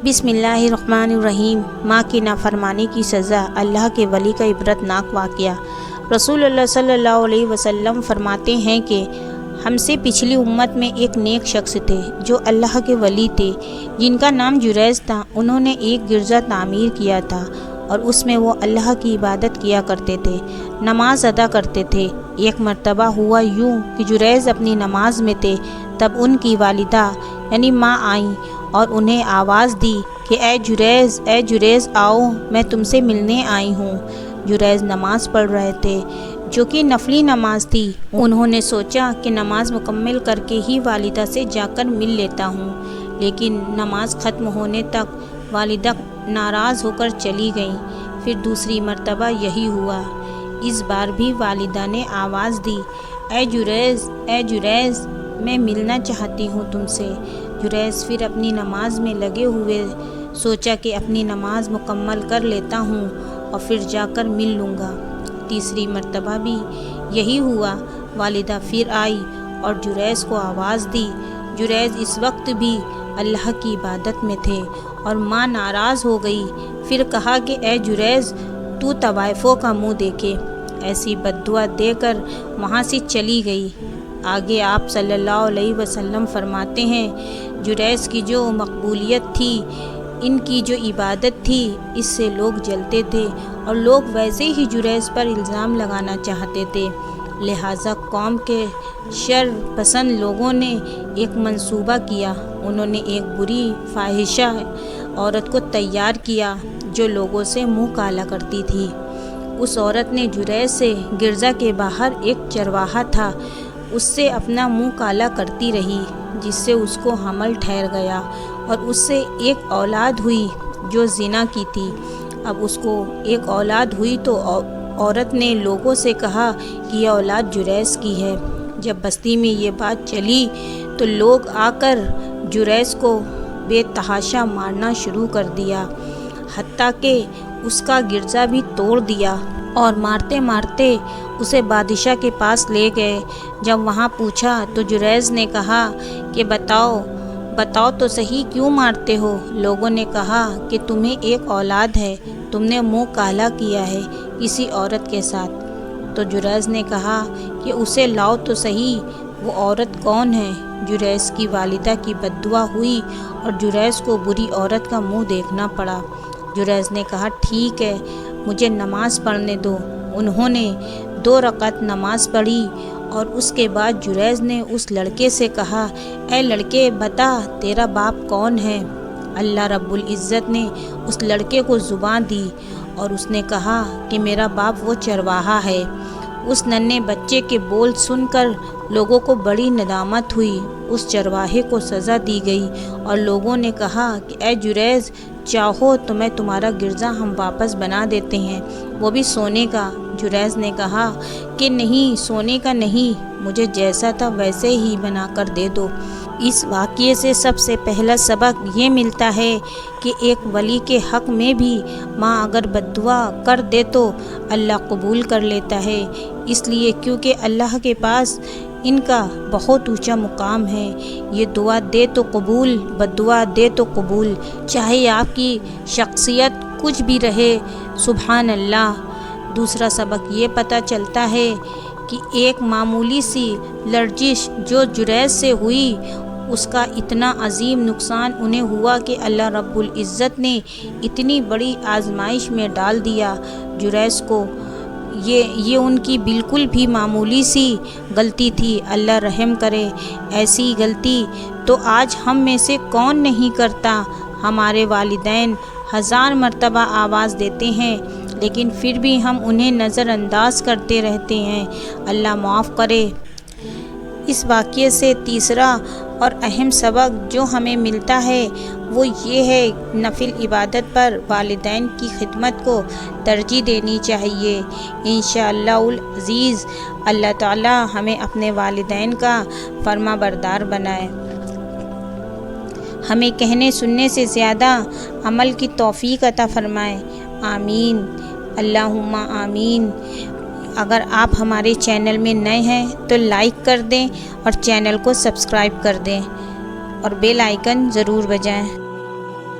बिस्मिल्लाहिर्रहमानिर्रहीम। माँ की नाफरमानी की सज़ा, अल्लाह के वली का इबरतनाक वाक़या। रसूलुल्लाह सल्लल्लाहु अलैहि वसल्लम फरमाते हैं कि हमसे पिछली उम्मत में एक नेक शख्स थे जो अल्लाह के वली थे, जिनका नाम जुरैज था। उन्होंने एक गिरजा तामीर किया था और उसमें वो अल्लाह की इबादत किया करते थे, नमाज अदा करते थे। एक मर्तबा हुआ यूँ कि जुरैज अपनी नमाज में थे, तब उनकी वालिदा यानी माँ आईं और उन्हें आवाज़ दी कि ए जुरैज आओ, मैं तुमसे मिलने आई हूँ। जुरैज नमाज़ पढ़ रहे थे जो कि नफली नमाज थी। उन्होंने सोचा कि नमाज मुकम्मल करके ही वालिदा से जाकर मिल लेता हूँ, लेकिन नमाज ख़त्म होने तक वालिदा नाराज़ होकर चली गईं। फिर दूसरी मर्तबा यही हुआ। इस बार भी वालिदा ने आवाज़ दी, ए जुरैज, मैं मिलना चाहती हूँ तुमसे। जुरैज फिर अपनी नमाज में लगे हुए सोचा कि अपनी नमाज मुकम्मल कर लेता हूँ और फिर जाकर मिल लूँगा। तीसरी मर्तबा भी यही हुआ। वालिदा फिर आई और जुरैज को आवाज़ दी। जुरैज इस वक्त भी अल्लाह की इबादत में थे और माँ नाराज़ हो गई। फिर कहा कि ए जुरैज, तू तवाइफ़ों का मुँह देखे। ऐसी बद्दुआ देकर वहाँ से चली गई। आगे आप सल्लल्लाहु अलैहि वसल्लम फरमाते हैं, जुरैज की जो मकबूलियत थी, इनकी जो इबादत थी, इससे लोग जलते थे और लोग वैसे ही जुरैज पर इल्ज़ाम लगाना चाहते थे। लिहाजा कौम के शर पसंद लोगों ने एक मंसूबा किया। उन्होंने एक बुरी फाहिशा औरत को तैयार किया जो लोगों से मुँह काला करती थी। उस औरत ने जुरैज से गिरजा के बाहर एक चरवाहा था, उससे अपना मुंह काला करती रही, जिससे उसको हमल ठहर गया और उससे एक औलाद हुई जो ज़िना की थी। अब उसको एक औलाद हुई तो औरत ने लोगों से कहा कि यह औलाद जुरैज की है। जब बस्ती में ये बात चली तो लोग आकर जुरैज को बेतहाशा मारना शुरू कर दिया, हत्ता कि उसका गिरजा भी तोड़ दिया और मारते मारते उसे बादशाह के पास ले गए। जब वहाँ पूछा तो जुरैज ने कहा कि बताओ तो सही, क्यों मारते हो? लोगों ने कहा कि तुम्हें एक औलाद है, तुमने मुंह काला किया है किसी औरत के साथ। तो जुरैज ने कहा कि उसे लाओ तो सही, वो औरत कौन है? जुरैज की वालिदा की बद्दुआ हुई और जुरैज को बुरी औरत का मुँह देखना पड़ा। जुरैज ने कहा, ठीक है, मुझे नमाज़ पढ़ने दो। उन्होंने 2 रकात नमाज़ पढ़ी और उसके बाद जुरैज ने उस लड़के से कहा, ए लड़के, बता तेरा बाप कौन है? अल्लाह रब्बुल इज़्ज़त ने उस लड़के को ज़ुबान दी और उसने कहा कि मेरा बाप वो चरवाहा है। उस नन्हे बच्चे के बोल सुनकर लोगों को बड़ी नदामत हुई। उस चरवाहे को सज़ा दी गई और लोगों ने कहा कि ए जुरैज, चाहो तो मैं तुम्हारा गिरजा हम वापस बना देते हैं, वो भी सोने का। जुरैज ने कहा कि नहीं, सोने का नहीं, मुझे जैसा था वैसे ही बना कर दे दो। इस वाक़ये से सबसे पहला सबक ये मिलता है कि एक वली के हक़ में भी माँ अगर बद्दुआ कर दे तो अल्लाह कबूल कर लेता है, इसलिए क्योंकि अल्लाह के पास इनका बहुत ऊंचा मुकाम है। ये दुआ दे तो कबूल, बद्दुआ दे तो कबूल, चाहे आपकी शख्सियत कुछ भी रहे। सुभान अल्लाह। दूसरा सबक ये पता चलता है कि एक मामूली सी लर्जिश जो जुरैज से हुई, उसका इतना अजीम नुकसान उन्हें हुआ कि अल्लाह रब्बुल इज़्ज़त ने इतनी बड़ी आजमाइश में डाल दिया जुरैज को। ये उनकी बिल्कुल भी मामूली सी गलती थी। अल्लाह रहम करे, ऐसी गलती तो आज हम में से कौन नहीं करता। हमारे वालिदैन 1000 मर्तबा आवाज़ देते हैं, लेकिन फिर भी हम उन्हें नज़रअंदाज करते रहते हैं। अल्लाह माफ़ करे। इस वाक़ये से तीसरा और अहम सबक जो हमें मिलता है वो ये है, नफिल इबादत पर वालिदैन की खिदमत को तरजीह देनी चाहिए। इंशाअल्लाहुल अज़ीज़ अल्लाह ताला हमें अपने वालिदैन का फर्माबरदार बनाए। हमें कहने सुनने से ज़्यादा अमल की तौफ़ीक अता फ़रमाए। आमीन, अल्लाहुम्मा आमीन। अगर आप हमारे चैनल में नए हैं तो लाइक कर दें और चैनल को सब्सक्राइब कर दें और बेल आइकन ज़रूर बजाएं।